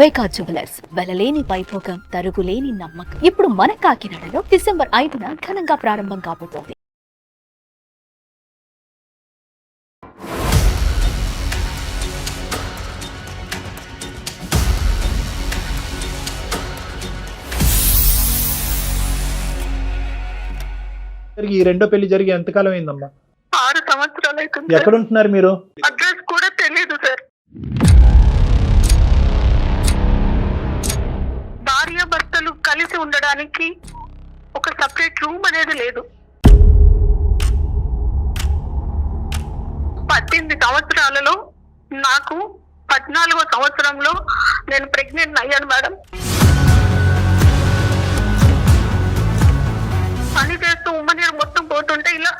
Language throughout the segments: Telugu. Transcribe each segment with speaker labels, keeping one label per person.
Speaker 1: వైకా జ్యువెలర్స్ వెలలేని వైభోగం తరుగులేని నమ్మకం. ఇప్పుడు మన కాకినాడలో డిసెంబర్ 5న ఘనంగా ప్రారంభం కాబోతోంది.
Speaker 2: ఈ రెండో పెళ్లి జరిగి ఎంతకాలం అయిందమ్మా?
Speaker 3: 6 సంవత్సరాలు అవుతుంది.
Speaker 2: ఎక్కడ ఉంటున్నారు మీరు?
Speaker 3: అడ్రస్ కూడా తెలియదు సార్. భార్య భర్తలు కలిసి ఉండడానికి ఒక సపరేట్ రూమ్ అనేది లేదు. 18 సంవత్సరాలలో నాకు 14వ సంవత్సరంలో నేను ప్రెగ్నెంట్ అయ్యాను మేడం. పని చేస్తూ ఉమ్మనీరు మొత్తం పోతుంటే ఇలా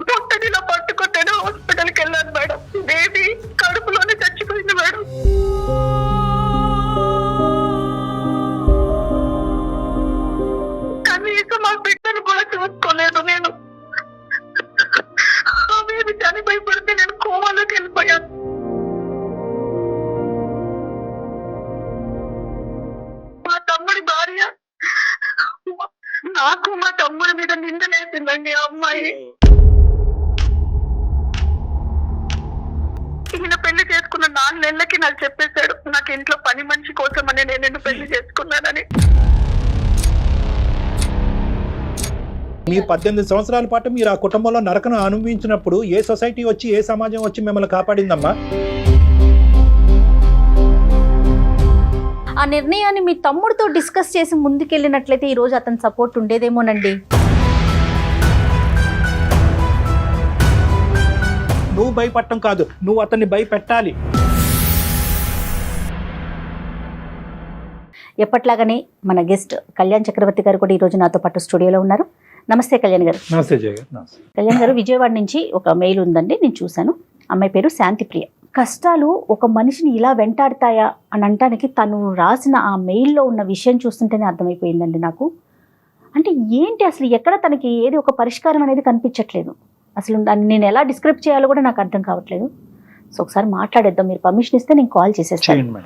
Speaker 3: పొట్టనిలా పట్టుకుంటేనే హాస్పిటల్కి వెళ్ళాను మేడం. బేబీ కడుపులోనే చచ్చిపోయింది మేడం. కనీసం మా బిడ్డను కూడా చూసుకోలేదు నేను. ఆ బేబీ చనిపోయి పడితే నేను కోమాలోకి వెళ్ళిపోయాను. మా తమ్ముడి భార్య నాకు మా తమ్ముడి మీద నిందలేసిందండి ఆ అమ్మాయి. ఈయన పెళ్లి చేసుకున్న 4 నెలలకి నాకు చెప్పేశాడు, నాకు ఇంట్లో పని మనిషి కోసమని నేను నిన్ను పెళ్లి చేసుకున్నానని.
Speaker 2: మీ 18 సంవత్సరాల పాటు మీరు ఆ కుటుంబంలో నరకను అనుభవించినప్పుడు ఏ సొసైటీ వచ్చి ఏ సమాజం వచ్చి మిమ్మల్ని కాపాడిందమ్మా?
Speaker 4: ఆ నిర్ణయాన్ని మీ తమ్ముడితో డిస్కస్ చేసి ముందుకెళ్ళినట్లయితే ఈ రోజు అతని సపోర్ట్ ఉండేదేమోనండి.
Speaker 2: నువ్వు భయపడటం కాదు, నువ్వు అతన్ని భయపెట్టాలి.
Speaker 4: ఎప్పట్లాగానే మన గెస్ట్ కళ్యాణ్ చక్రవర్తి గారు కూడా ఈరోజు నాతో పాటు స్టూడియోలో ఉన్నారు. నమస్తే కళ్యాణ్ గారు.
Speaker 2: నమస్తే జయ గారు. నమస్తే
Speaker 4: కళ్యాణ్ గారు, విజయవాడ నుంచి ఒక మెయిల్ ఉందండి, నేను చూశాను. అమ్మాయి పేరు శాంతిప్రియ. కష్టాలు ఒక మనిషిని ఇలా వెంటాడతాయా అని అనటానికి తను రాసిన ఆ మెయిల్లో ఉన్న విషయం చూస్తుంటేనే అర్థమైపోయిందండి నాకు. అంటే ఏంటి అసలు, ఎక్కడ తనకి ఏది ఒక పరిష్కారం అనేది కనిపించట్లేదు. అసలు దాన్ని నేను ఎలా డిస్క్రైబ్ చేయాలో కూడా నాకు అర్థం కావట్లేదు. సో ఒకసారి మాట్లాడేద్దాం, మీరు పర్మిషన్ ఇస్తే నేను కాల్ చేసేస్తాను.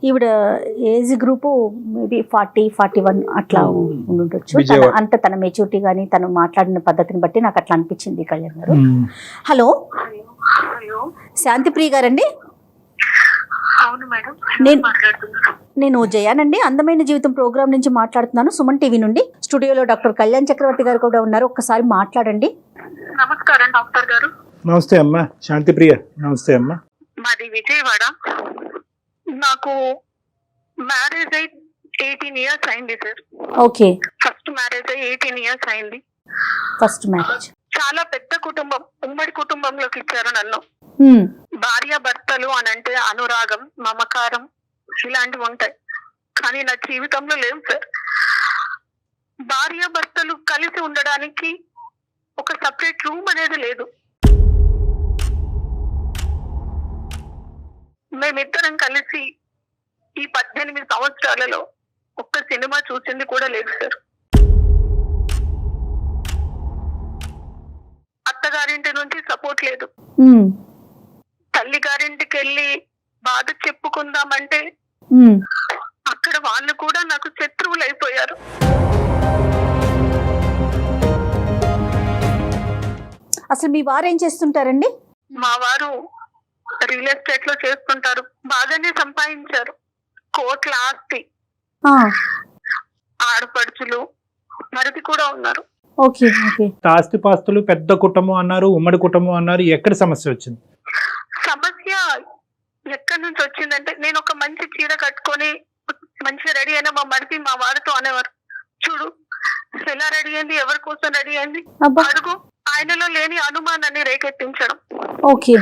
Speaker 4: ఈవిడ ఏజ్ గ్రూపు మేబీ 40-41 అట్లా ఉండొచ్చు. అంత తన మెచ్యూరిటీ కానీ తను మాట్లాడిన పద్ధతిని బట్టి నాకు అట్లా అనిపించింది. కళ్యాణ్ గారు, హలో. శాంతిప్రియ గారండి?
Speaker 3: అవును మేడం,
Speaker 4: నేను జయానండి, అందమైన జీవితం ప్రోగ్రామ్ నుంచి మాట్లాడుతున్నాను, సుమన్ టీవీ నుండి. స్టూడియోలో డాక్టర్ కళ్యాణ్ చక్రవర్తి గారు కూడా ఉన్నారు, ఒక్కసారి మాట్లాడండి.
Speaker 3: నమస్కారం డాక్టర్ గారు.
Speaker 2: నమస్తే అమ్మా శాంతిప్రియ. నమస్తే అమ్మా.
Speaker 3: మాది విజయవాడ. నాకు మ్యారేజ్ అయి 18 ఇయర్స్ అయింది సార్.
Speaker 4: ఓకే.
Speaker 3: ఫస్ట్ మ్యారేజ్ అయి 18 ఇయర్స్ అయింది.
Speaker 4: First marriage.
Speaker 3: చాలా పెద్ద కుటుంబం, ఉమ్మడి కుటుంబంలోకి ఇచ్చారు నన్ను. భార్య భర్తలు అని అంటే అనురాగం, మమకారం ఇలాంటివి ఉంటాయి, కానీ నా జీవితంలో లేవు సార్. భార్య భర్తలు కలిసి ఉండడానికి ఒక సపరేట్ రూమ్ అనేది లేదు. మేమిద్దరం కలిసి ఈ 18 సంవత్సరాలలో ఒక్క సినిమా చూసింది కూడా లేదు సార్. అత్తగారింటి నుంచి సపోర్ట్ లేదు. తల్లి గారింటికి వెళ్ళి బాధ చెప్పుకుందామంటే అక్కడ వాళ్ళు కూడా నాకు శత్రువులు అయిపోయారు.
Speaker 4: అసలు మీ వారు ఏం చేస్తుంటారండి?
Speaker 3: మా వారు రియల్ ఎస్టేట్ లో చేస్తుంటారు, బాగానే సంపాదించారు, కోట్ల ఆస్తి, ఆడపడుచులు మరిది కూడా ఉన్నారు.
Speaker 4: Okay okay.
Speaker 2: ఆస్తిపాస్తులు, పెద్ద కుటుంబం అన్నారు, ఉమ్మడి కుటుంబం అన్నారు, ఎక్కడ సమస్య వచ్చింది?
Speaker 3: సమస్య ఎక్కడి నుంచి వచ్చిందంటే, నేను ఒక మంచి చీర కట్టుకొని మంచిగా రెడీ అయినా మా మరిది మా వారితో అనేవారు, చూడు ఎలా రెడీ అయింది, ఎవరి కోసం రెడీ అయింది అడుగు. ఆయనలో లేని అనుమానాన్ని రేకెత్తించడం.
Speaker 4: ఓకే.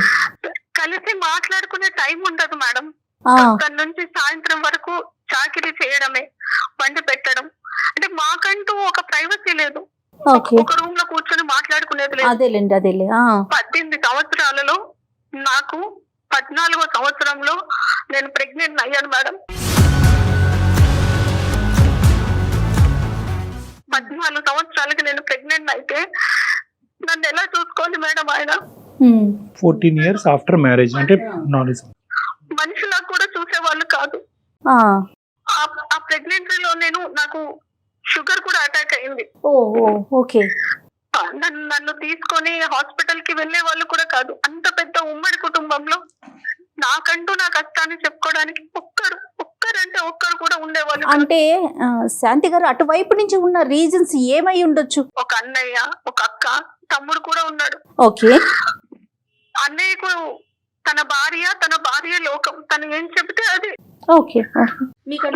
Speaker 3: కలిసి మాట్లాడుకునే టైం ఉండదు మేడం. తన నుంచి సాయంత్రం వరకు చాకిరీ చేయడమే, వండి పెట్టడం. అంటే మాకంటూ ఒక ప్రైవసీ లేదు, ఒక రూమ్ లో కూర్చొని మాట్లాడుకునేది లేదు. 18 సంవత్సరాలలో నాకు 14వ సంవత్సరంలో నేను ప్రెగ్నెంట్ అయ్యాను మేడం. 14 సంవత్సరాలకి నేను ప్రెగ్నెంట్ అయితే నన్ను ఎలా చూసుకోవాలి మేడం ఆయన?
Speaker 2: 14 years after marriage అంటే నాలెడ్జ్.
Speaker 3: మనిషిలా కూడా చూసేవాళ్ళు కాదు.
Speaker 4: ఆ,
Speaker 3: ఆ ప్రెగ్నెన్సీలో నాకు షుగర్ కూడా అటాక్ అయింది.
Speaker 4: ఓ ఓ, ఓకే.
Speaker 3: నన్ను తీసుకొని హాస్పిటల్ కి వెళ్లే వాళ్ళు కూడా కాదు. అంత పెద్ద ఉమ్మడి కుటుంబంలో నాకంటూ నా కష్టాన్ని చెప్పుకోవడానికి ఒక్కరు కూడా ఉండేవాళ్ళు.
Speaker 4: అంటే శాంతి గారు, అటువైపు నుంచి ఉన్న రీజన్స్ ఏమై ఉండొచ్చు?
Speaker 3: ఒక అన్నయ్య, ఒక అక్క, తమ్ముడు కూడా ఉన్నాడు.
Speaker 4: ఓకే.
Speaker 3: అన్నయ్యకు తన భార్య లోకం, తను ఏం చెబితే అది.
Speaker 4: ఓకే.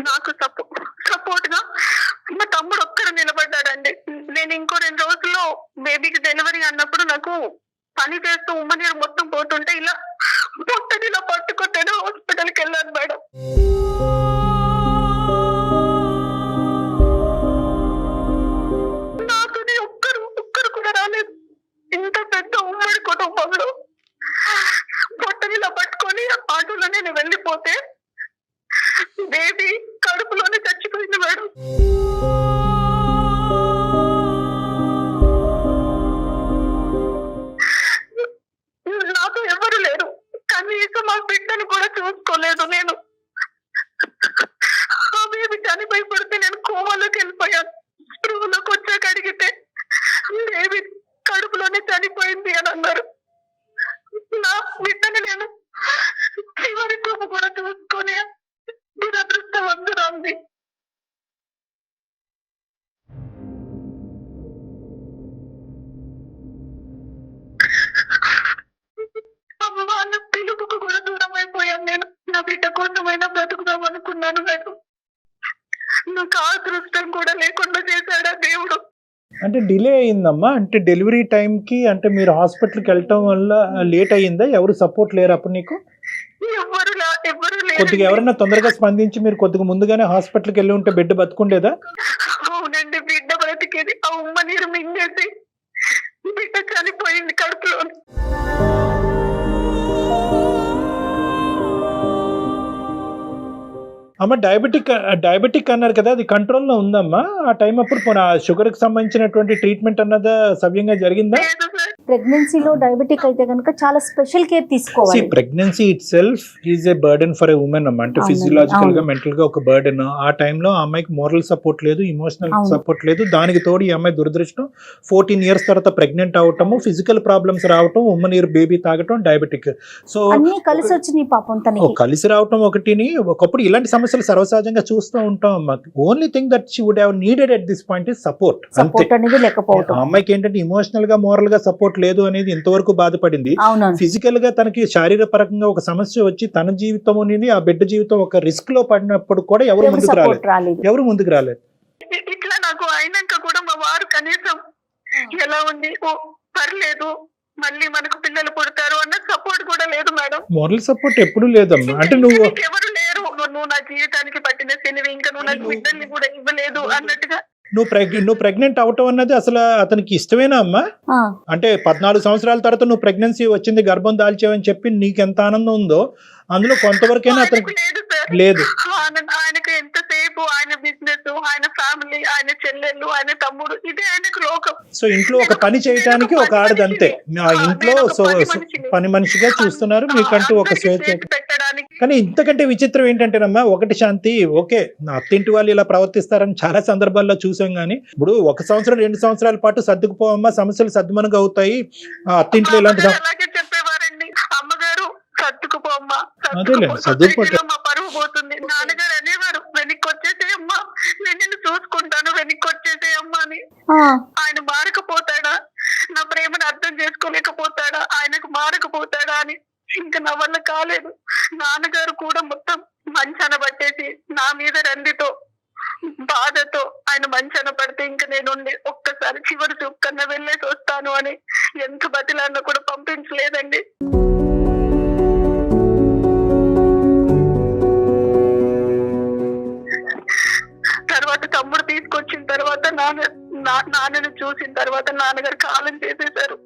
Speaker 3: నాకు సపోర్ట్ గా మా తమ్ముడు ఒక్కరు నిలబడ్డాడండి. నేను ఇంకో 2 రోజుల్లో బేబీకి డెలివరీ అన్నప్పుడు నాకు పని చేస్తూ ఉమ్మనీరు మొత్తం పోతుంటే ఇలా పొట్టని ఇలా పట్టుకుంటేనే హాస్పిటల్కి వెళ్ళాను మేడం. నాకు ఒక్కరు కూడా రాలేదు. ఇంత పెద్ద ఉమ్మడి కుటుంబంలో పొట్టని ఇలా పట్టుకొని ఆటోలో నేను వెళ్ళిపోతే బేబీ కడుపులోనే చచ్చిపోయింది మేడం. నాతో ఎవరు లేరు, కనీసం మా బిడ్డను కూడా చూసుకోలేదు నేను. ఆ బేబీ చనిపోయి పడితే నేను కోమాలోకి వెళ్ళిపోయాను. స్పృహలోకి వచ్చాక అడిగితే బేబీ కడుపులోనే చనిపోయింది అని అన్నారు. నా బిడ్డని నేను చివరి చూపు కూడా చూసుకొని దురదృష్టవంతురాంది. వాళ్ళ పిలుపుకు కూడా దూరం అయిపోయాను నేను. నా బిడ్డ కోసమైనా బ్రతుకుదాం అనుకున్నాను మేడం. నాకు ఆ దృష్టం కూడా లేకుండా చేశాడా దేవుడు.
Speaker 2: అంటే డిలే అయిందమ్మా, అంటే డెలివరీ టైంకి అంటే మీరు హాస్పిటల్కి వెళ్ళటం వల్ల లేట్ అయ్యిందా? ఎవరు సపోర్ట్ లేరు అప్పుడు నీకు?
Speaker 3: ఎవరు
Speaker 2: కొద్దిగా ఎవరైనా తొందరగా స్పందించి మీరు కొద్దిగా ముందుగానే హాస్పిటల్కి వెళ్ళి ఉంటే బిడ్డ బతుకుండేదా?
Speaker 3: అవునండి, బిడ్డ బ్రతికేది. ఆ ఉమ్మ నీరు మింగేసి బిడ్డ చనిపోయింది కడుపులో.
Speaker 2: అమ్మ డయాబెటిక్ అన్నారు కదా, అది కంట్రోల్లో ఉందమ్మా ఆ టైం అప్పుడు? షుగర్ కి సంబంధించినటువంటి ట్రీట్మెంట్ అన్నదా సవ్యంగా జరిగిందా?
Speaker 4: ప్రెగ్నెన్సీలో డయాబెటిక్ అయితే కనుక చాలా స్పెషల్ కేర్ తీసుకోవాలి.
Speaker 2: Pregnancy it self is a burden for a women అమ్మ. అంటే ఫిజియలాజికల్ గా, మెంటల్ గా ఒక బర్డెన్. ఆ టైంలో ఆ అమ్మాయికి మోరల్ సపోర్ట్ లేదు, ఇమోషనల్ సపోర్ట్ లేదు. దానికి తోడు ఈ అమ్మాయి దురదృష్టం 14 years తర్వాత ప్రెగ్నెంట్ అవటము, ఫిజికల్ ప్రాబ్లమ్స్ రావటం, ఉమ్మ నీరు బేబీ తాగటం, డయాబెటిక్. సో
Speaker 4: అన్ని కలిసి వచ్చినాయి పాపం తనకి.
Speaker 2: కలిసి రావటం ఒకటిని. ఒకప్పుడు ఇలాంటి సమస్యలు సర్వసహజంగా చూస్తూ ఉంటాం అమ్మ. Only thing that she would have needed at this point is support.
Speaker 4: అనేది లేకపోవడం.
Speaker 2: అమ్మాయికి ఏంటంటే ఇమోషనల్ గా, మోరల్ గా సపోర్ట్ లేదు అనేది ఇంతవరకు బాధపడింది. ఫిజికల్ గా తనకి శారీరక పరంగా ఒక సమస్య వచ్చి తన జీవితం అనేది, ఆ బిడ్డ జీవితం ఒక రిస్క్ లో పడినప్పుడు కూడా ఎవరు ముందుకు రాలేదు.
Speaker 3: ఇట్లా నాకు అయినాక కూడా మా వారు కనీసం ఎలా ఉంది, ఓ పర్లేదు మళ్ళీ మనకు పిల్లలు పుడతారు అన్న సపోర్ట్ కూడా లేదు మేడం.
Speaker 2: మోరల్ సపోర్ట్ ఎప్పుడు లేదమ్మా. అంటే
Speaker 3: ఎవరు లేరు, నువ్వు నా జీవితానికి పట్టిన శనివి, ఇంకా నువ్వు నాకు బిడ్డల్ని కూడా ఇవ్వలేదు అన్నట్టుగా.
Speaker 2: నువ్వు ప్రెగ్నెంట్ అవటం అన్నది అసలు అతనికి ఇష్టమేనా అమ్మా? అంటే 14 సంవత్సరాల తర్వాత నువ్వు ప్రెగ్నెన్సీ వచ్చింది, గర్భం దాల్చావని చెప్పి నీకు ఎంత ఆనందం ఉందో అందులో కొంతవరకైనా అతనికి లేదు.
Speaker 3: ఆయనకు ఎంతసేపు ఆయన బిజినెస్, ఆయన ఫ్యామిలీ, ఆయన చెల్లెళ్ళు, ఆయన తమ్ముడు, ఇదే ఆయనకు లోకం.
Speaker 2: సో ఇంట్లో ఒక పని చేయడానికి ఒక ఆడది అంతే. ఆ ఇంట్లో పని మనిషిగా చూస్తున్నారు, మీకంటూ ఒక స్వేచ్ఛ. కానీ ఇంతకంటే విచిత్రం ఏంటంటేనమ్మా, ఒకటి శాంతి, ఓకే అత్తింటి వాళ్ళు ఇలా ప్రవర్తిస్తారని చాలా సందర్భాల్లో చూసాం. కానీ ఇప్పుడు 1 సంవత్సరం 2 సంవత్సరాల పాటు సర్దుకుపోవమ్మా, సమస్యలు సద్దుమనుగా అవుతాయి. అత్తింట్లో ఇలాంటి
Speaker 3: చెప్పేవారండి, అమ్మగారు సర్దుకుపోమ్మా,
Speaker 2: మా
Speaker 3: పరువు పోతుంది. నాన్నగారు అనేవారు, వెనక్కి వచ్చేసేయమ్మా, నేను నిన్ను చూసుకుంటాను, వెనక్కి వచ్చేసేయమ్మా అని. ఆయన మారకపోతాడా, నా ప్రేమను అర్థం చేసుకోలేకపోతాడా, ఆయనకు మారకపోతాడా అని ఇంకా నా వల్ల కాలేదు. నాన్నగారు కూడా మొత్తం మంచాన పట్టేసి నా మీద రందితో, బాధతో ఆయన మంచాన పడితే ఇంకా నేను ఒక్కసారి చివరి చూపు కన్నా వెళ్ళేసి వస్తాను అని ఎంత బతిలాడినా కూడా పంపించలేదండి. తర్వాత తమ్ముడు తీసుకొచ్చిన తర్వాత నాన్నను చూసిన తర్వాత నాన్నగారు కాలం చేసేశారు.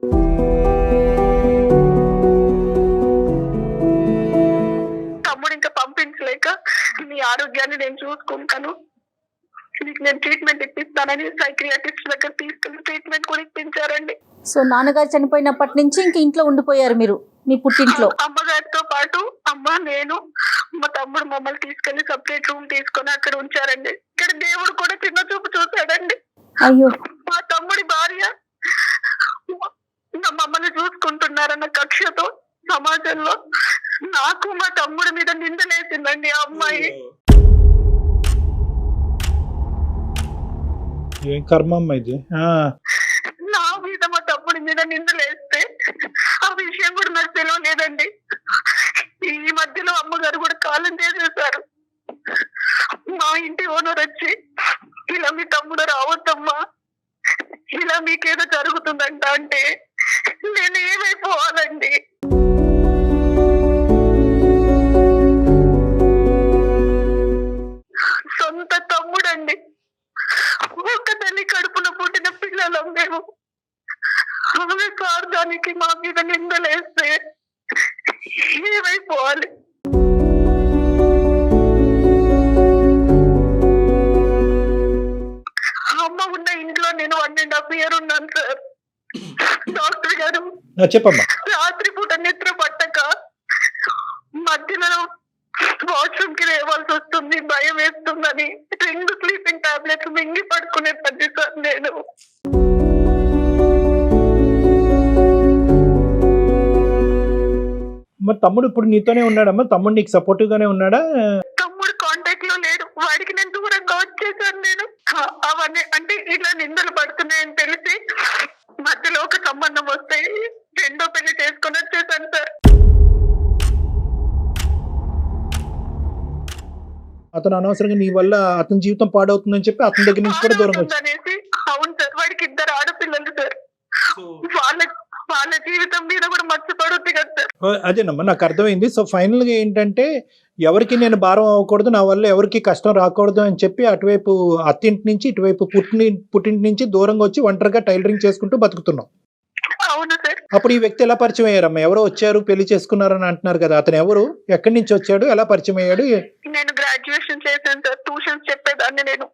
Speaker 3: తమ్ముడు ఇంకా పంపించలేక, నీ ఆరోగ్యాన్ని నేను చూసుకుంటాను, నీకు నేను ట్రీట్మెంట్ ఇప్పిస్తానని సైక్రియాటిస్ట్ దగ్గర తీసుకెళ్లి ట్రీట్మెంట్ కూడా ఇప్పించారండి.
Speaker 4: సో నాన్నగారు చనిపోయినప్పటి నుంచి ఇంక ఇంట్లో ఉండిపోయారు మీరు మీ పుట్టింట్లో?
Speaker 3: అమ్మగారితో పాటు అమ్మ, నేను, మా తమ్ముడు మమ్మల్ని తీసుకెళ్లి సపరేట్ రూమ్ తీసుకొని అక్కడ ఉంచారండి. ఇక్కడ దేవుడు కూడా చిన్న చూపు చూశాడండి.
Speaker 4: అయ్యో.
Speaker 3: మా తమ్ముడి భార్య మమ్మల్ని చూసుకుంటున్నారన్న కక్షతో సమాజంలో నాకు మా తమ్ముడి మీద నిందలేసిందండి ఆ అమ్మాయి.
Speaker 2: ఏం కర్మమ్మ ఇది.
Speaker 3: నా మీద మా తమ్ముడి మీద నిందలేస్తే ఆ విషయం కూడా నాకు తెలియలేదండి. ఈ మధ్యలో అమ్మగారు కూడా కాలం చేసేసారు. మా ఇంటి ఓనర్ వచ్చి, ఇలా మీ తమ్ముడు రావద్దమ్మా, ఇలా మీకేదో జరుగుతుందంట అంటే నేను ఏమైపోవాలండి? సొంత తమ్ముడండి, ఒక్క తల్లి కడుపులో పుట్టిన పిల్లలం మేము. ఆమె స్వార్థానికి మా మీద నిందలేస్తే ఏమైపోవాలి? అమ్మ ఉన్న ఇంట్లో నేను 1.5 years ఉన్నాను సార్. డాక్టర్ గారు
Speaker 2: చెప్పమ్మా.
Speaker 3: రాత్రి పూట నిద్ర పట్టక మధ్యలో వాష్రూమ్ కి లేవాల్సి వస్తుంది, భయం వేస్తుందని 2 స్లీపింగ్ టాబ్లెట్స్ మింగి పడుకునే పద్ధతి సార్ నేను.
Speaker 2: మరి తమ్ముడు ఇప్పుడు నీతోనే ఉన్నాడమ్మా? తమ్ముడు నీకు సపోర్టివ్ గానే ఉన్నాడా?
Speaker 3: తమ్ముడు కాంటాక్ట్ లో లేడు. వాడికి నేను దూరంగా వచ్చేసాను నేను. అవన్నీ అంటే ఇలా నిందలు పడుతున్నాయని తెలిసి మధ్యలో ఒక సంబంధం వస్తే 2వ పెళ్లి చేసుకొని వచ్చేసాను సార్.
Speaker 2: అతను అనవసరంగా నీ వల్ల అతని జీవితం పాడవుతుందని చెప్పి అతని దగ్గర నుంచి కూడా దూరం వచ్చి.
Speaker 3: అనేసి. అవును సార్, వాడికి 2 ఆడపిల్లలు సార్. వాళ్ళ జీవితం మీద కూడా మర్చిపడుద్ది కదా సార్.
Speaker 2: అదేనమ్మా, నాకు అర్థమైంది. సో ఫైనల్ గా ఏంటంటే, ఎవరికి నేను భారం అవ్వకూడదు, నా వల్ల ఎవరికి కష్టం రాకూడదు అని చెప్పి అటువైపు అత్తింటి నుంచి ఇటువైపు పుట్టింటి నుంచి దూరంగా వచ్చి ఒంటరిగా టైలరింగ్ చేసుకుంటూ బతుకుతున్నాం.
Speaker 3: అవును సార్.
Speaker 2: అప్పుడు ఈ వ్యక్తి ఎలా పరిచయం అయ్యారమ్మా? ఎవరో వచ్చారు, పెళ్లి చేసుకున్నారని అంటున్నారు కదా, అతను ఎవరు, ఎక్కడి నుంచి వచ్చాడు, ఎలా పరిచయం అయ్యాడు?
Speaker 3: నేను గ్రాడ్యుయేషన్ చేశాను సార్. ట్యూషన్స్ చెప్పేదాన్ని నేను.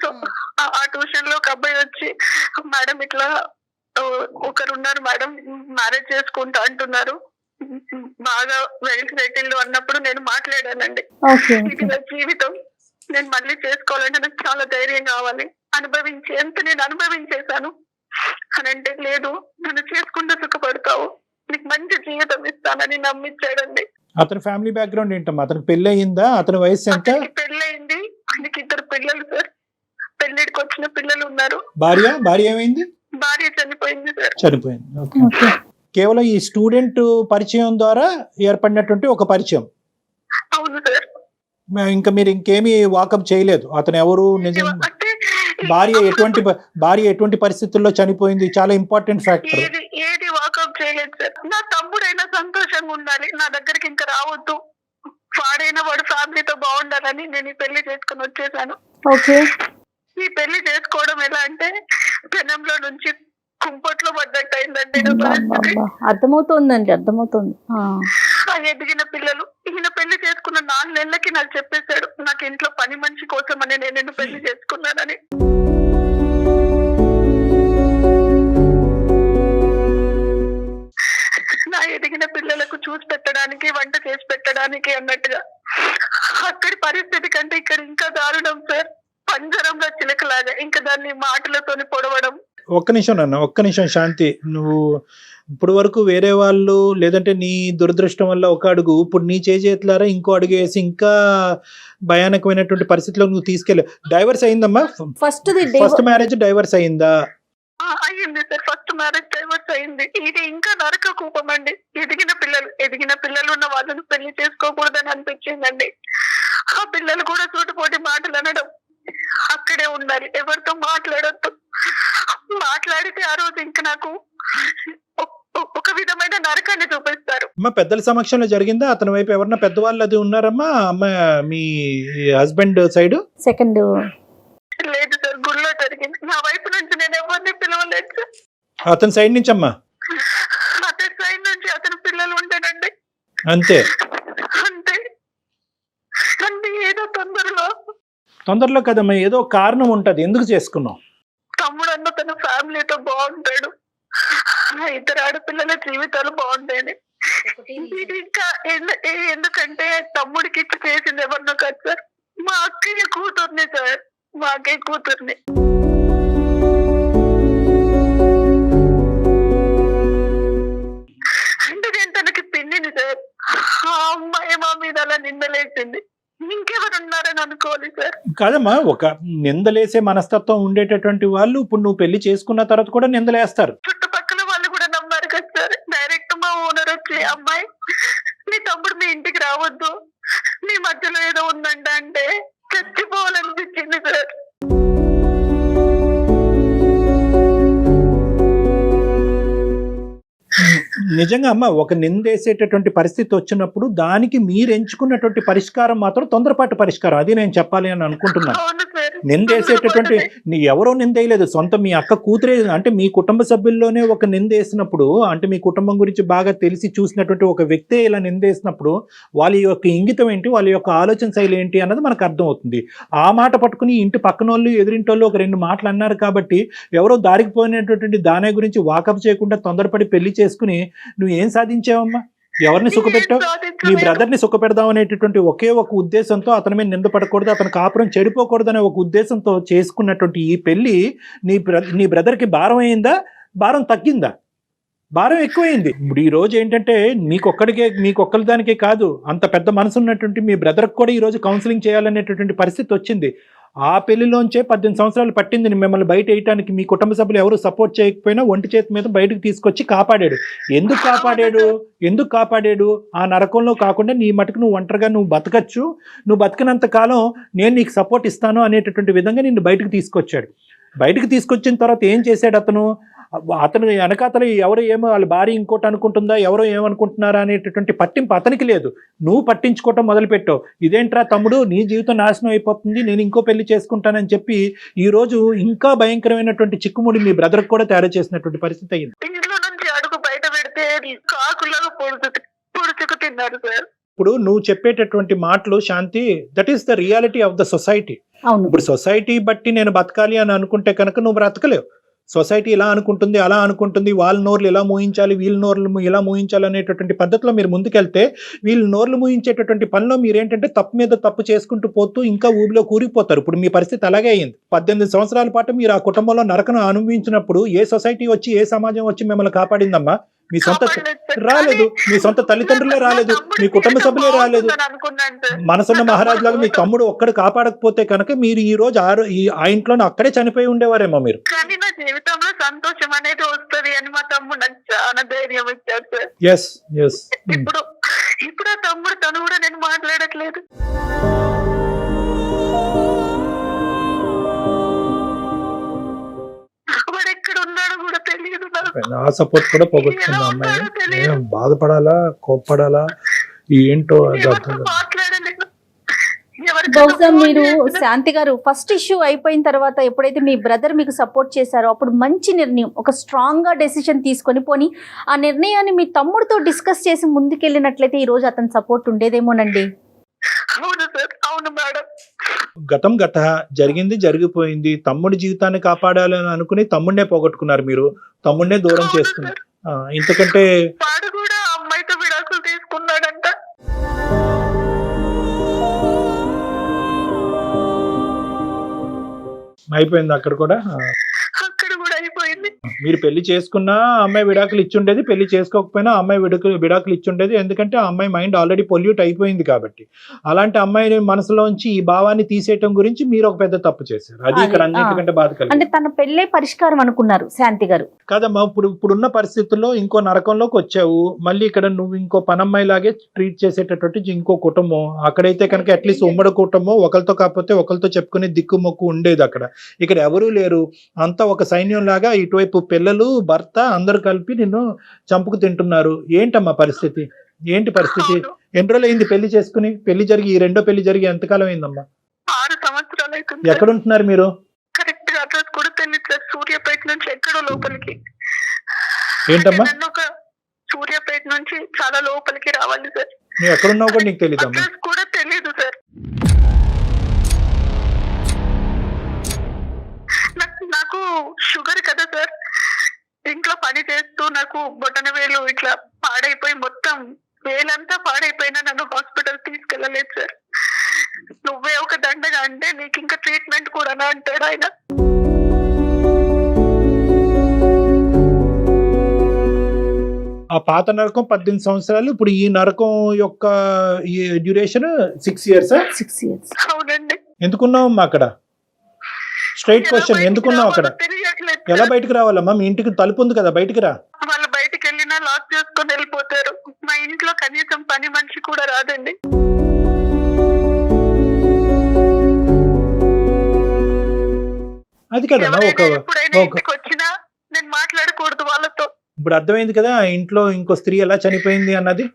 Speaker 3: సో ఆ ట్యూషన్ లో ఒక అబ్బాయి వచ్చి, మేడం ఇట్లా ఒకరు ఉన్నారు మేడం, మ్యారేజ్ చేసుకుంటా అంటున్నారు, బాగా వెల్ సెటిల్డ్ అన్నప్పుడు నేను మాట్లాడానండి. ఇది నా జీవితం, నేను మళ్ళీ చేసుకోవాలంటే నాకు చాలా ధైర్యం కావాలి, ఎంత నేను అనుభవించేశాను అని అంటే, లేదు నన్ను చేసుకుంటూ సుఖపడతావు, నీకు మంచి జీవితం ఇస్తానని నమ్మించాడండి.
Speaker 2: అతని ఫ్యామిలీ బ్యాక్గ్రౌండ్ ఏంటమ్మా? అతనికి పెళ్లి అయిందా? అతని వయసు ఎంత?
Speaker 3: పెళ్ళయింది, ఆయనకి 2 పిల్లలు సార్. పెళ్లిడికి వచ్చిన పిల్లలు ఉన్నారు.
Speaker 2: భార్య ఏమైంది?
Speaker 3: భార్య చనిపోయింది సార్.
Speaker 2: చనిపోయింది. కేవలం ఈ స్టూడెంట్ పరిచయం ద్వారా ఏర్పడినటువంటి ఒక పరిచయం.
Speaker 3: అవును సార్.
Speaker 2: ఇంకా మీరు ఇంకేమీ వాకప్ చేయలేదు. అతను ఎవరు, నిజం, భార్య ఎటువంటి పరిస్థితుల్లో చనిపోయింది, చాలా ఇంపార్టెంట్ ఫ్యాక్టర్.
Speaker 3: ఏది వాకప్ చేయలేదు సార్. నా తమ్ముడైనా సంతోషంగా ఉండాలి, నా దగ్గరికి ఇంకా రావద్దు, వాడైనా వాడు ఫ్యామిలీతో బాగుండాలని నేను ఈ పెళ్లి చేసుకుని వచ్చేసాను. ఈ పెళ్లి చేసుకోవడం ఎలా అంటే, పెనంలో నుంచి కుంపట్లో పడ్డట్టు అయిందండి.
Speaker 4: అర్థమవుతుందండి, అర్థమవుతుంది.
Speaker 3: ఎదిగిన పిల్లలు. ఈయన పెళ్లి చేసుకున్న 4 నెలలకి నాకు చెప్పేశాడు, నాకు ఇంట్లో పని మనిషి కోసం అని నేను పెళ్లి చేసుకున్నానని. నా ఎదిగిన పిల్లలకు చూసి పెట్టడానికి, వంట చేసి పెట్టడానికి అన్నట్టుగా. అక్కడి పరిస్థితి కంటే ఇక్కడ ఇంకా దారుణం సార్. పంజరంలో చిలకలాగా ఇంకా దాన్ని మాటలతోని పొడవడం.
Speaker 2: ఒక్క నిమిషం శాంతి, నువ్వు ఇప్పుడు వరకు వేరే వాళ్ళు లేదంటే నీ దురదృష్టం వల్ల ఒక అడుగు, ఇప్పుడు నీ చేతులారా ఇంకో అడుగు వేసి ఇంకా భయానకమైనటువంటి పరిస్థితిలో నువ్వు తీసుకెళ్ళి. డైవర్స్ అయిందమ్మా? ఫస్ట్ మ్యారేజ్ డైవర్స్ అయిందా?
Speaker 3: అయ్యింది సార్. ఫస్ట్ మ్యారేజ్ డైవర్స్ అయింది. ఇది ఇంకా నరక కూపం అండి. ఎదిగిన పిల్లలు ఉన్న వాళ్ళని పెళ్లి చేసుకోకూడదని అనిపించిందండి. ఆ పిల్లలు కూడా సూటిపోటి మాటలు అనడం, అక్కడే ఉండాలి, ఎవరితో మాట్లాడొద్దు, మాట్లాడితే ఆ రోజు ఇంకా నాకు ఒక విధమైన నరకాన్ని చూపిస్తారు.
Speaker 2: పెద్దల సమక్షంలో జరిగిందా? అతని వైపు ఎవరన్నా పెద్దవాళ్ళు అది ఉన్నారమ్మా? మీ హస్బెండ్ సైడ్?
Speaker 4: సెకండ్
Speaker 3: లేదు సార్, గుళ్ళో జరిగింది. నా వైపు నుంచి నేను ఎవరిని పిలవలేదు సార్.
Speaker 2: అతని సైడ్ నుంచి అమ్మా?
Speaker 3: అతని సైడ్ నుంచి అతని పిల్లలు ఉండేనండి.
Speaker 2: అంతే
Speaker 3: అంతే. ఏదో తొందరలో
Speaker 2: తొందరలో కదమ్మా, ఏదో కారణం ఉంటది, ఎందుకు చేసుకున్నావు?
Speaker 3: తమ్ముడు అన్న తన ఫ్యామిలీతో బాగుంటాడు, ఇద్దరు ఆడపిల్లల జీవితాలు బాగుంటాయని. ఇంకా ఎందుకంటే తమ్ముడికి ఇచ్చి చేసింది ఎవరినో కాదు సార్, మా అక్కయ్య కూతుర్ని సార్, మా అక్కయ్య కూతుర్ని. అంటే నేను తనకి పిన్నిని సార్, ఆ అమ్మాయి మా మీద అలా నిందలేసింది, ఇంకెవరు ఉన్నారని అనుకోవాలి సార్.
Speaker 2: కాదమ్మా, ఒక నిందలేసే మనస్తత్వం ఉండేటటువంటి వాళ్ళు ఇప్పుడు నువ్వు పెళ్లి చేసుకున్న తర్వాత కూడా నిందలేస్తారు.
Speaker 3: చుట్టుపక్కల వాళ్ళు కూడా నమ్మారు కదా సార్. డైరెక్ట్ మా ఓనర్ వచ్చి, అమ్మాయి నీ తమ్ముడు మీ ఇంటికి రావద్దు, మీ మధ్యలో ఏదో ఉందంట అంటే చచ్చిపోవాలనిపించింది సార్.
Speaker 2: నిజంగా అమ్మ, ఒక నిందేసేటటువంటి పరిస్థితి వచ్చినప్పుడు దానికి మీరు ఎంచుకున్నటువంటి పరిష్కారం మాత్రం తొందరపాటు పరిష్కారం, అది నేను చెప్పాలి అని అనుకుంటున్నాను.
Speaker 3: అవును సార్.
Speaker 2: నిందేసేటటువంటి ఎవరో నిందేయలేదు, సొంత మీ అక్క కూతురే, అంటే మీ కుటుంబ సభ్యుల్లోనే ఒక నిందేసినప్పుడు, అంటే మీ కుటుంబం గురించి బాగా తెలిసి చూసినటువంటి ఒక వ్యక్తే ఇలా నిందేసినప్పుడు వాళ్ళ యొక్క ఇంగితం ఏంటి, వాళ్ళ యొక్క ఆలోచన శైలి ఏంటి అన్నది మనకు అర్థమవుతుంది. ఆ మాట పట్టుకుని ఇంటి పక్కన వాళ్ళు ఎదురింటోళ్ళు ఒక రెండు మాటలు అన్నారు కాబట్టి ఎవరో దారికి పోయినటువంటి దాని గురించి వాకప్ చేయకుండా తొందరపడి పెళ్లి చేసుకుని నువ్వు ఏం సాధించావమ్మా? ఎవరిని సుఖపెట్టావు? నీ బ్రదర్ని సుఖపెడదాం అనేటటువంటి ఒకే ఒక ఉద్దేశంతో, అతని మీద నిందపడకూడదు, అతని కాపురం చెడిపోకూడదు అనే ఒక ఉద్దేశంతో చేసుకున్నటువంటి ఈ పెళ్లి నీ బ్రదర్కి భారం అయిందా, భారం తగ్గిందా? భారం ఎక్కువైంది. ఇప్పుడు ఈ రోజు ఏంటంటే మీకొక్కరి దానికే కాదు, అంత పెద్ద మనసు ఉన్నటువంటి మీ బ్రదర్కి కూడా ఈ రోజు కౌన్సిలింగ్ చేయాలనేటటువంటి పరిస్థితి వచ్చింది. ఆ పెళ్లిలోంచే 18 సంవత్సరాలు పట్టింది మిమ్మల్ని బయట వేయటానికి. మీ కుటుంబ సభ్యులు ఎవరు సపోర్ట్ చేయకపోయినా ఒంటి చేతి మీద బయటకు తీసుకొచ్చి కాపాడాడు. ఎందుకు కాపాడాడు? ఆ నరకంలో కాకుండా నీ మటుకు నువ్వు ఒంటరిగా నువ్వు బతకచ్చు, నువ్వు బతికినంత కాలం నేను నీకు సపోర్ట్ ఇస్తాను అనేటటువంటి విధంగా నిన్ను బయటకు తీసుకొచ్చాడు. బయటకు తీసుకొచ్చిన తర్వాత ఏం చేశాడు అతను వెనకాతలు ఎవరో ఏమో వాళ్ళ భార్య ఇంకోటి అనుకుంటుందా, ఎవరో ఏమనుకుంటున్నారా అనేటటువంటి పట్టింపు అతనికి లేదు. నువ్వు పట్టించుకోవటం మొదలుపెట్టావు. ఇదేంట్రా తమ్ముడు, నీ జీవితం నాశనం అయిపోతుంది, నేను ఇంకో పెళ్లి చేసుకుంటానని చెప్పి ఈ రోజు ఇంకా భయంకరమైనటువంటి చిక్కుముడి మీ బ్రదర్ కూడా తయారు చేసినటువంటి పరిస్థితి అయింది.
Speaker 3: ఇంట్లో నుంచి అడుగు బయట పెడితే కాకులాగా పొడుచుకు తిన్నారు సార్.
Speaker 2: ఇప్పుడు నువ్వు చెప్పేటటువంటి మాటలు Shanti, that is the reality of the society. ఇప్పుడు సొసైటీ బట్టి నేను బతకాలి అని అనుకుంటే కనుక నువ్వు బ్రతకలేవు. సొసైటీ ఇలా అనుకుంటుంది, అలా అనుకుంటుంది, వాళ్ళ నోర్లు ఇలా మూయించాలి, వీళ్ళ నోర్లు ఇలా మూయించాలి అనేటటువంటి పద్ధతిలో మీరు ముందుకెళ్తే వీళ్ళ నోర్లు మూయించేటటువంటి పనిలో మీరేంటంటే తప్పు మీద తప్పు చేసుకుంటూ పోతూ ఇంకా ఊబిలో కూరిపోతారు. ఇప్పుడు మీ పరిస్థితి అలాగే అయింది. 18 సంవత్సరాల పాటు మీరు ఆ కుటుంబంలో నరకను అనుభవించినప్పుడు ఏ సొసైటీ వచ్చి, ఏ సమాజం వచ్చి మిమ్మల్ని కాపాడిందమ్మా? మీ సొంత రాలేదు, మీ సొంత తల్లిదండ్రులే రాలేదు, మీ కుటుంబ సభ్యులే రాలేదు. మనసున్న మహారాజు లాగా మీ తమ్ముడు ఒక్కడు కాపాడకపోతే కనుక మీరు ఈ రోజు ఆ ఇంట్లోనే అక్కడే చనిపోయి ఉండేవారేమో మీరు.
Speaker 3: కానీ నా జీవితంలో సంతోషం అనేది వస్తుంది అని మా తమ్ముడు నాకు చాలా ధైర్యం ఇచ్చాడు సార్. ఇప్పుడు ఆ తమ్ముడు తను కూడా నేను మాట్లాడట్లేదు. వాడు ఎక్కడ ఉన్నాడో కూడా తెలియదు.
Speaker 2: ఆ సపోర్ట్ కూడా పోగొట్టుకుంది అమ్మాయి. బాధపడాలా, కోప్పడాలా, ఏంటో
Speaker 3: మాట్లాడలేదు.
Speaker 4: బహుశా మీరు శాంతి గారు ఫస్ట్ ఇష్యూ అయిపోయిన తర్వాత ఎప్పుడైతే మీ బ్రదర్ మీకు సపోర్ట్ చేశారో అప్పుడు మంచి నిర్ణయం, ఒక స్ట్రాంగ్ గా డెసిషన్ తీసుకొని పోని ఆ నిర్ణయాన్ని మీ తమ్ముడితో డిస్కస్ చేసి ముందుకెళ్ళినట్లయితే ఈ రోజు అతని సపోర్ట్ ఉండేదేమోనండి.
Speaker 3: అవును సార్, అవును మేడం.
Speaker 2: గతం జరిగింది జరిగిపోయింది. తమ్ముడి జీవితాన్ని కాపాడాలని అనుకుని తమ్ముడినే పోగొట్టుకున్నారు మీరు, తమ్ముడినే దూరం చేసుకున్నారు. ఇంతకంటే
Speaker 3: వాడు కూడా అమ్మాయితో విడాకులు తీసుకున్నాడంట.
Speaker 2: అయిపోయింది అక్కడ కూడా
Speaker 3: అయిపోయింది.
Speaker 2: మీరు పెళ్లి చేసుకున్నా అమ్మాయి విడాకులు ఇచ్చుండేది, పెళ్లి చేసుకోకపోయినా అమ్మాయి విడాకులు ఇచ్చుండేది. ఎందుకంటే ఆ అమ్మాయి మైండ్ ఆల్రెడీ పొల్యూట్ అయిపోయింది కాబట్టి. అలాంటి అమ్మాయి మనసులోంచి ఈ భావాన్ని తీసేయటం గురించి మీరు ఒక పెద్ద తప్పు చేశారు. అది ఇక్కడ అన్నిటికంటే బాధ కలిగింది.
Speaker 4: అంటే తన పెళ్ళే పరిష్కారం అనుకున్నారు శాంతి గారు.
Speaker 2: కాదమ్మా, ఇప్పుడున్న పరిస్థితుల్లో ఇంకో నరకంలోకి వచ్చావు. మళ్ళీ ఇక్కడ నువ్వు ఇంకో పనమ్మాయి లాగే ట్రీట్ చేసేటటువంటి ఇంకో కుటుంబం. అక్కడైతే కనుక అట్లీస్ట్ ఉమ్మడి కుటుంబం, ఒకరితో కాకపోతే ఒకరితో చెప్పుకునే దిక్కు మొక్కు ఉండేది. ఇక్కడ ఎవరూ లేరు. అంతా ఒక సైన్యం లాగా ఇటువైపు పిల్లలు, భర్త అందరూ కలిపి నిన్ను చంపుకు తింటున్నారు. ఏంటమ్మా పరిస్థితి? ఏంటి పరిస్థితి? ఎన్ని రోజులు అయింది పెళ్లి చేసుకుని? పెళ్లి జరిగి ఈ రెండో పెళ్లి జరిగి ఎంతకాలం అయిందమ్మా?
Speaker 3: 6 సంవత్సరాలు అవుతుంది.
Speaker 2: ఎక్కడ ఉంటున్నారు మీరు?
Speaker 3: కరెక్ట్ గా అడ్రస్ కూడా తెలియదు సార్. సూర్యాపేట నుంచి ఎక్కడో లోపలికి.
Speaker 2: ఏంటమ్మా?
Speaker 3: సూర్యాపేట నుంచి చాలా లోపలికి రావాలి సార్.
Speaker 2: నువ్వు ఎక్కడున్నావు కూడా నీకు తెలియదు అమ్మా?
Speaker 3: కూడా తెలియదు సార్. పని చేస్తూ నాకు బొటన వేలు ఇట్లా పాడైపోయి మొత్తం వేలంతా పాడైపోయినా నన్ను హాస్పిటల్ తీసుకెళ్ళలేదు సార్. నువ్వే ఒక దండగా అంటే నీకు ఇంకా ట్రీట్మెంట్ కూడా అంటాడు ఆయన.
Speaker 2: ఆ పాత నరకం 18 సంవత్సరాలు, ఇప్పుడు ఈ నరకం యొక్క డ్యూరేషన్ 6 years.
Speaker 4: 6 years.
Speaker 3: అవునండి.
Speaker 2: ఎందుకున్నావమ్మా అక్కడ? స్ట్రైట్ క్వశ్చన్, ఎందుకున్నావు అక్కడ?
Speaker 3: తెలియట్లేదు.
Speaker 2: ఎలా బయటకు రావాలమ్మా? మీ ఇంటికి తలుపు ఉంది కదా, బయటికి రా.
Speaker 3: వాళ్ళు బయటికి వెళ్ళినా లాక్ చేసుకొని వెళ్ళిపోతారు. మా ఇంట్లో కనీసం పని మనిషి కూడా రాదండి.
Speaker 2: అది కదమ్మా,
Speaker 3: ఎప్పుడైనా ఇంటికి వచ్చినా నేను మాట్లాడకూడదు వాళ్ళతో.
Speaker 2: ఇప్పుడు అర్థమైంది కదా ఆ ఇంట్లో ఇంకో స్త్రీ ఎలా చనిపోయింది అన్నది.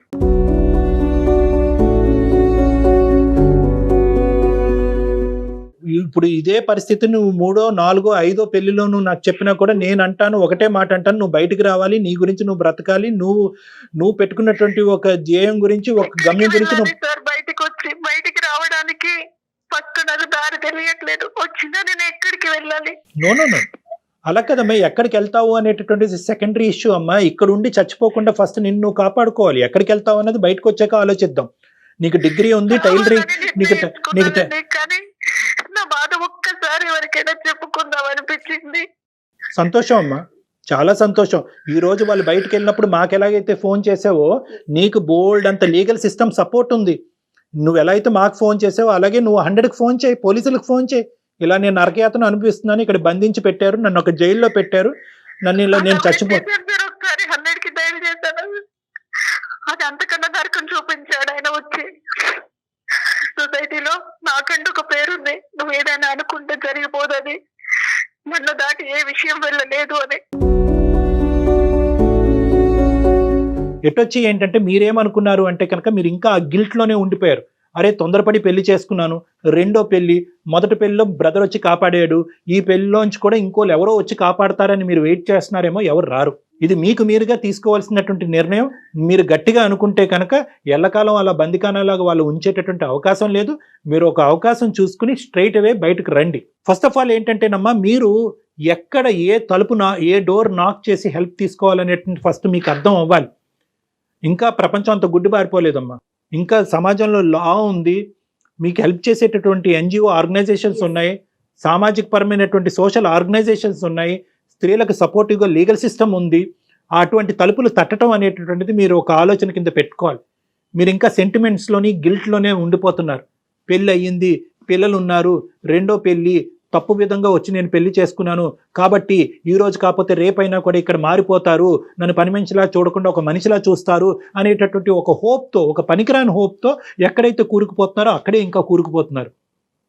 Speaker 2: ఇప్పుడు ఇదే పరిస్థితి నువ్వు 3వ 4వ 5వ పెళ్లిలో నువ్వు నాకు చెప్పినా కూడా నేను అంటాను, ఒకటే మాట అంటాను, నువ్వు బయటికి రావాలి, నీ గురించి నువ్వు బ్రతకాలి, నువ్వు పెట్టుకున్నటువంటి ఒక ధ్యేయం గురించి, ఒక గమ్యం గురించి నువ్వు.
Speaker 3: సార్ బయటికి రావడానికి ఫస్ట్ నాకు దారి తెలియట్లేదు. వచ్చినా నేను ఎక్కడికి వెళ్ళాలి?
Speaker 2: నో అలా కదమ్మా, ఎక్కడికి వెళ్తావు అనేటటువంటి సెకండరీ ఇష్యూ అమ్మా. ఇక్కడ ఉండి చచ్చిపోకుండా ఫస్ట్ నిన్ను నువ్వు కాపాడుకోవాలి. ఎక్కడికి వెళ్తావు అన్నది బయటకు వచ్చాక ఆలోచిద్దాం. నీకు డిగ్రీ ఉంది, టైలరింగ్,
Speaker 3: కానీ నా బాధ ఒక్కసారి ఎవరికైనా చెప్పుకుందాం అనిపించింది.
Speaker 2: సంతోషం అమ్మా, చాలా సంతోషం. ఈ రోజు వాళ్ళు బయటకు వెళ్ళినప్పుడు మాకు ఎలాగైతే ఫోన్ చేసావో, నీకు బోల్డ్ అంత లీగల్ సిస్టమ్ సపోర్ట్ ఉంది. నువ్వు ఎలా అయితే మాకు ఫోన్ చేసావో అలాగే నువ్వు 100కి ఫోన్ చేయి, పోలీసులకు ఫోన్ చేయి. ఇలా నేను నరకయాతను అనిపిస్తున్నాను, ఇక్కడ బంధించి పెట్టారు, నన్ను ఒక జైల్లో పెట్టారు, నన్ను ఇలా నేను
Speaker 3: ఒకసారి 100కి డైల్ చేశాను. అది అంతకన్నా నరకం చూపించాడు ఆయన వచ్చి. సొసైటీలో నాకంటూ ఒక పేరుంది, నువ్వు ఏదైనా అనుకుంటే జరిగిపోదని, నన్ను దాటి ఏ విషయం వెళ్ళలేదు అని.
Speaker 2: ఎటొచ్చి ఏంటంటే మీరేమనుకున్నారు అంటే కనుక మీరు ఇంకా ఆ గిల్ట్లోనే ఉండిపోయారు. అరే తొందరపడి పెళ్లి చేసుకున్నాను, రెండో పెళ్లి, మొదటి పెళ్లిలో బ్రదర్ వచ్చి కాపాడాడు, ఈ పెళ్లిలోంచి కూడా ఇంకోళ్ళు ఎవరో వచ్చి కాపాడతారని మీరు వెయిట్ చేస్తున్నారేమో, ఎవరు రారు. ఇది మీకు మీరుగా తీసుకోవాల్సినటువంటి నిర్ణయం. మీరు గట్టిగా అనుకుంటే కనుక ఎల్లకాలం అలా బందికానాలాగా వాళ్ళు ఉంచేటటువంటి అవకాశం లేదు. మీరు ఒక అవకాశం చూసుకుని స్ట్రైట్ అవే బయటకు రండి. ఫస్ట్ ఆఫ్ ఆల్ ఏంటంటేనమ్మా, మీరు ఎక్కడ ఏ తలుపు ఏ డోర్ నాక్ చేసి హెల్ప్ తీసుకోవాలనేటువంటి ఫస్ట్ మీకు అర్థం అవ్వాలి. ఇంకా ప్రపంచం అంత గుడ్డిబారిపోలేదమ్మా. ఇంకా సమాజంలో లా ఉంది, మీకు హెల్ప్ చేసేటటువంటి ఎన్జిఓ ఆర్గనైజేషన్స్ ఉన్నాయి, సామాజిక పరమైనటువంటి సోషల్ ఆర్గనైజేషన్స్ ఉన్నాయి, స్త్రీలకు సపోర్టివ్గా లీగల్ సిస్టమ్ ఉంది. అటువంటి తలుపులు తట్టడం అనేటటువంటిది మీరు ఒక ఆలోచన కింద పెట్టుకోవాలి. మీరు ఇంకా సెంటిమెంట్స్లోని గిల్ట్లోనే ఉండిపోతున్నారు. పెళ్ళి అయ్యింది, పిల్లలు ఉన్నారు, రెండో పెళ్ళి, తప్పు విధంగా వచ్చి నేను పెళ్లి చేసుకున్నాను కాబట్టి ఈ రోజు కాకపోతే రేపైనా కూడా ఇక్కడ మారిపోతారు, నన్ను పని మనిషిలా చూడకుండా ఒక మనిషిలా చూస్తారు అనేటటువంటి ఒక హోప్తో, ఒక పనికిరాని హోప్తో ఎక్కడైతే కూరుకుపోతున్నారో అక్కడే ఇంకా కూరుకుపోతున్నారు.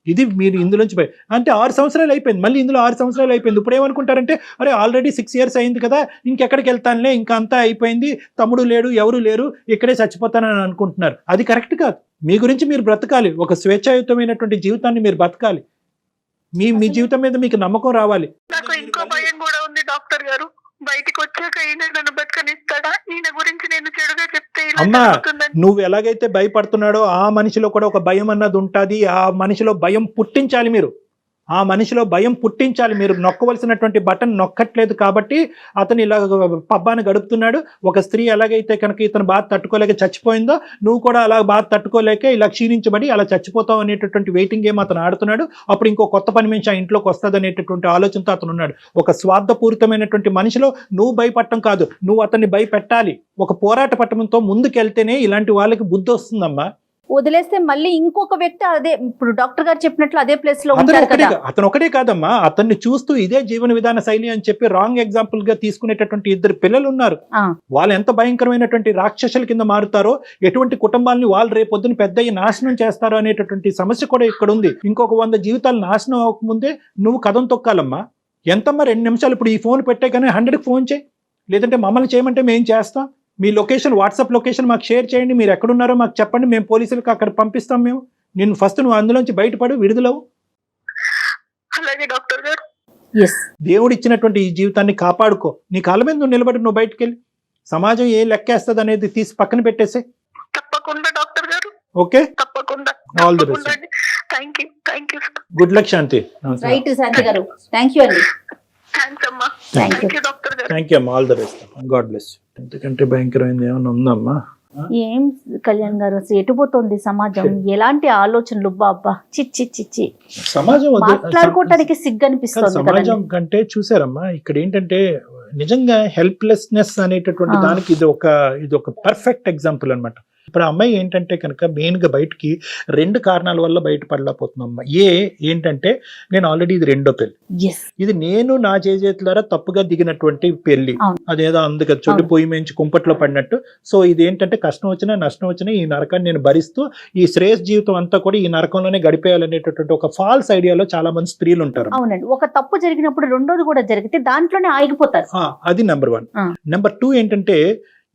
Speaker 2: ఇది మీరు ఇందులోంచి అంటే 6 సంవత్సరాలు అయిపోయింది, మళ్ళీ ఇందులో 6 సంవత్సరాలు అయిపోయింది. ఇప్పుడు ఏమనుకుంటారంటే అరే ఆల్రెడీ 6 years అయింది కదా, ఇంకెక్కడికి వెళ్తానులే, ఇంకా అంతా అయిపోయింది, తమ్ముడు లేడు, ఎవరు లేరు, ఇక్కడే చచ్చిపోతానని అనుకుంటున్నారు. అది కరెక్ట్ కాదు. మీ గురించి మీరు బ్రతకాలి, ఒక స్వేచ్ఛాయుతమైనటువంటి జీవితాన్ని మీరు బతకాలి. మీ జీవితం మీద మీకు నమ్మకం రావాలి.
Speaker 3: నాకు ఇంకో భయం కూడా ఉంది డాక్టర్ గారు, బయటికి వచ్చాక ఈయన నన్ను బతకనిస్తాడా, ఈయన గురించి నేను చెడుగా చెప్తే
Speaker 2: అమ్మా, నువ్వు ఎలాగైతే భయపడుతున్నాడో ఆ మనిషిలో కూడా ఒక భయం అన్నది ఉంటుంది. ఆ మనిషిలో భయం పుట్టించాలి మీరు. ఆ మనిషిలో భయం పుట్టించాలి. మీరు నొక్కవలసినటువంటి బటన్ నొక్కట్లేదు కాబట్టి అతను ఇలా పబ్బాన్ని గడుపుతున్నాడు. ఒక స్త్రీ ఎలాగైతే కనుక ఇతను బాధ తట్టుకోలేక చచ్చిపోయిందో, నువ్వు కూడా అలా బాధ తట్టుకోలేక ఇలా క్షీణించబడి అలా చచ్చిపోతావు అనేటటువంటి వెయిటింగ్ గేమ్ అతను ఆడుతున్నాడు. అప్పుడు ఇంకో కొత్త పని మనిషి ఆ ఇంట్లోకి వస్తుంది అనేటటువంటి ఆలోచనతో అతను ఉన్నాడు. ఒక స్వార్థపూరితమైనటువంటి మనిషిలో నువ్వు భయపడటం కాదు, నువ్వు అతన్ని భయపెట్టాలి. ఒక పోరాట పట్టణంతో ముందుకెళ్తేనే ఇలాంటి వాళ్ళకి బుద్ధి వస్తుందమ్మా.
Speaker 4: వదిలేస్తే మళ్ళీ ఇంకొక వ్యక్తి అదే, ఇప్పుడు డాక్టర్ గారు చెప్పినట్లు అదే ప్లేస్ లో ఉంటారు కదా.
Speaker 2: అతను ఒకటే కాదమ్మా, అతన్ని చూస్తూ ఇదే జీవన విధాన శైలి అని చెప్పి రాంగ్ ఎగ్జాంపుల్ గా తీసుకునేటటువంటి 2 పిల్లలు ఉన్నారు. వాళ్ళు ఎంత భయంకరమైనటువంటి రాక్షసుల కింద మారుతారో, ఎటువంటి కుటుంబాలని వాళ్ళు రేపొద్దున పెద్దయ్యి నాశనం చేస్తారో అనేటటువంటి సమస్య కూడా ఇక్కడ ఉంది. ఇంకొక 100 జీవితాలు నాశనం అవ్వకముందే నువ్వు కథం తొక్కాలమ్మా. ఎంతమ్మా 2 నిమిషాలు ఇప్పుడు ఈ ఫోన్ పెట్టే కానీ 100కి ఫోన్ చేయి, లేదంటే మమ్మల్ని చేయమంటే మేము చేస్తాం. మీ లొకేషన్, వాట్సాప్ లొకేషన్ మాకు షేర్ చేయండి, మీరు ఎక్కడున్నారో మాకు చెప్పండి, మేము పోలీసులకు అక్కడ పంపిస్తాం. మేము నేను ఫస్ట్ నువ్వు అందులోంచి బయటపడి విడుదలవు.
Speaker 3: అలాగే డాక్టర్ గారు.
Speaker 2: దేవుడు ఇచ్చినటువంటి ఈ జీవితాన్ని కాపాడుకో. నీ కాళ్ళ మీద నువ్వు నిలబడి నువ్వు బయటకు వెళ్ళి సమాజం ఏ లెక్కేస్తుంది అనేది తీసి పక్కన పెట్టేసే.
Speaker 3: తప్పకుండా డాక్టర్ గారు.
Speaker 2: ఓకే,
Speaker 3: తప్పకుండా.
Speaker 2: All the best.
Speaker 3: Thank you.
Speaker 2: Good luck Shanti.
Speaker 4: Right Shanti గారు, థ్యాంక్ యూ అండి.
Speaker 3: థ్యాంక్స్ అమ్మా.
Speaker 4: Thank you.
Speaker 3: Thank you doctor గారు.
Speaker 2: థ్యాంక్ యూ అమ్మా, all the best, God bless. ఎందుకంటే భయంకరమైంది ఏమైనా ఉందమ్మా?
Speaker 4: ఏం కళ్యాణ్ గారు అసలు ఎటుపోతుంది సమాజం, ఎలాంటి ఆలోచనలు బాబా, చిచ్చి చిచ్చి
Speaker 2: సమాజం
Speaker 4: మాట్లాడుకోవటానికి సిగ్గు అనిపిస్తుంది
Speaker 2: సమాజం కంటే చూసారమ్మా, ఇక్కడ ఏంటంటే నిజంగా హెల్ప్లెస్నెస్ అనేటటువంటి దానికి ఇది ఒక పర్ఫెక్ట్ ఎగ్జాంపుల్ అన్నమాట. ఇప్పుడు ఆ అమ్మాయి ఏంటంటే కనుక మెయిన్ గా బయటికి 2 కారణాల వల్ల బయటపడలేకపోతున్నామ్మా. ఏంటంటే నేను ఆల్రెడీ ఇది 2వ పెళ్లి, ఇది నేను నా చేతులారా తప్పుగా దిగినటువంటి పెళ్లి, అదేదో అందుకే చోటు పొయ్యి మించి కుంపట్లో పడినట్టు. సో ఇది ఏంటంటే కష్టం వచ్చినా నష్టం వచ్చినా ఈ నరకాన్ని నేను భరిస్తూ ఈ శ్రేయస్ జీవితం అంతా కూడా ఈ నరకంలోనే గడిపేయాలనేటటువంటి ఒక ఫాల్స్ ఐడియాలో చాలా మంది స్త్రీలు ఉంటారు.
Speaker 4: అవునండి, ఒక తప్పు జరిగినప్పుడు రెండోది కూడా జరిగితే దాంట్లోనే ఆగిపోతారు.
Speaker 2: అది నెంబర్ 1. నెంబర్ 2 ఏంటంటే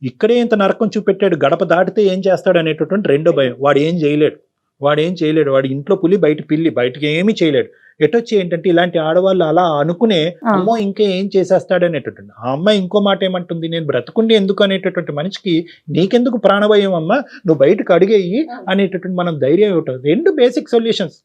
Speaker 2: ఇక్కడే ఇంత నరకం చూపెట్టాడు, గడప దాటితే ఏం చేస్తాడు అనేటటువంటి 2వ భయం. వాడు ఏం చేయలేడు, వాడి ఇంట్లో పులి బయట పిల్లి, బయటకి ఏమీ చేయలేడు. ఎటొచ్చి ఏంటంటే ఇలాంటి ఆడవాళ్ళు అలా అనుకునే అమ్మో ఇంకా ఏం చేసేస్తాడు అనేటటువంటి. ఆ అమ్మాయి ఇంకో మాట ఏమంటుంది, నేను బ్రతుకుండి ఎందుకు అనేటటువంటి మనిషికి నీకెందుకు ప్రాణభయం అమ్మా, నువ్వు బయటకు అడిగేయి అనేటటువంటి మనం ధైర్యం ఇవ్వటం. 2 బేసిక్ సొల్యూషన్స్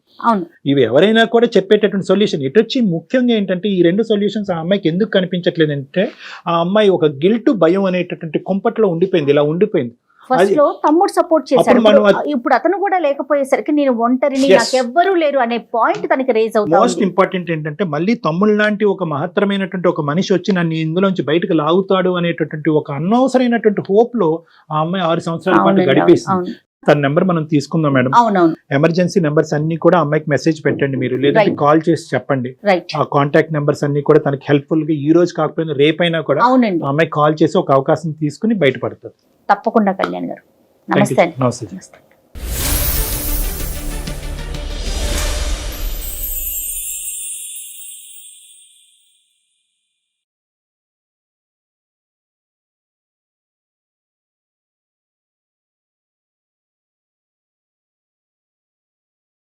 Speaker 2: ఇవి ఎవరైనా కూడా చెప్పేటటువంటి సొల్యూషన్. ఎటొచ్చి ముఖ్యంగా ఏంటంటే ఈ 2 సొల్యూషన్స్ ఆ అమ్మాయికి ఎందుకు కనిపించట్లేదు అంటే ఆ అమ్మాయి ఒక గిల్ట్ భయం అనేటటువంటి కుంపట్లో ఉండిపోయింది, ఇలా ఉండిపోయింది.
Speaker 4: ఫస్ట్ లో తమ్ముడు సపోర్ట్ చేశాడు, ఇప్పుడు అతను కూడా లేకపోయేసరికి నేను ఒంటరిని, నాకు ఎవ్వరూ లేరు అనే పాయింట్ తనకి రేజ్ అవుతుంది.
Speaker 2: మోస్ట్ ఇంపార్టెంట్ ఏంటంటే మళ్ళీ తమ్ముడు లాంటి ఒక మహత్తరమైనటువంటి ఒక మనిషి వచ్చి నన్ను ఇందులోంచి బయటకు లాగుతాడు అనేటటువంటి ఒక అనవసరమైనటువంటి హోప్ లో ఆ అమ్మాయి 6 సంవత్సరాల పాటు గడిపేసింది. తన నెంబర్ మనం తీసుకుందాం మేడం. ఎమర్జెన్సీ నెంబర్స్ అన్ని కూడా అమ్మాయికి మెసేజ్ పెట్టండి మీరు, లేదంటే కాల్ చేసి చెప్పండి. ఆ కాంటాక్ట్ నెంబర్స్ అన్ని కూడా తనకి హెల్ప్ఫుల్ గా ఈ రోజు కాకపోయినా రేపైనా కూడా అమ్మాయి కాల్ చేసి ఒక అవకాశం తీసుకుని బయటపడుతుంది.
Speaker 4: తప్పకుండా కళ్యాణ్ గారు. నమస్తే.
Speaker 2: నమస్తే.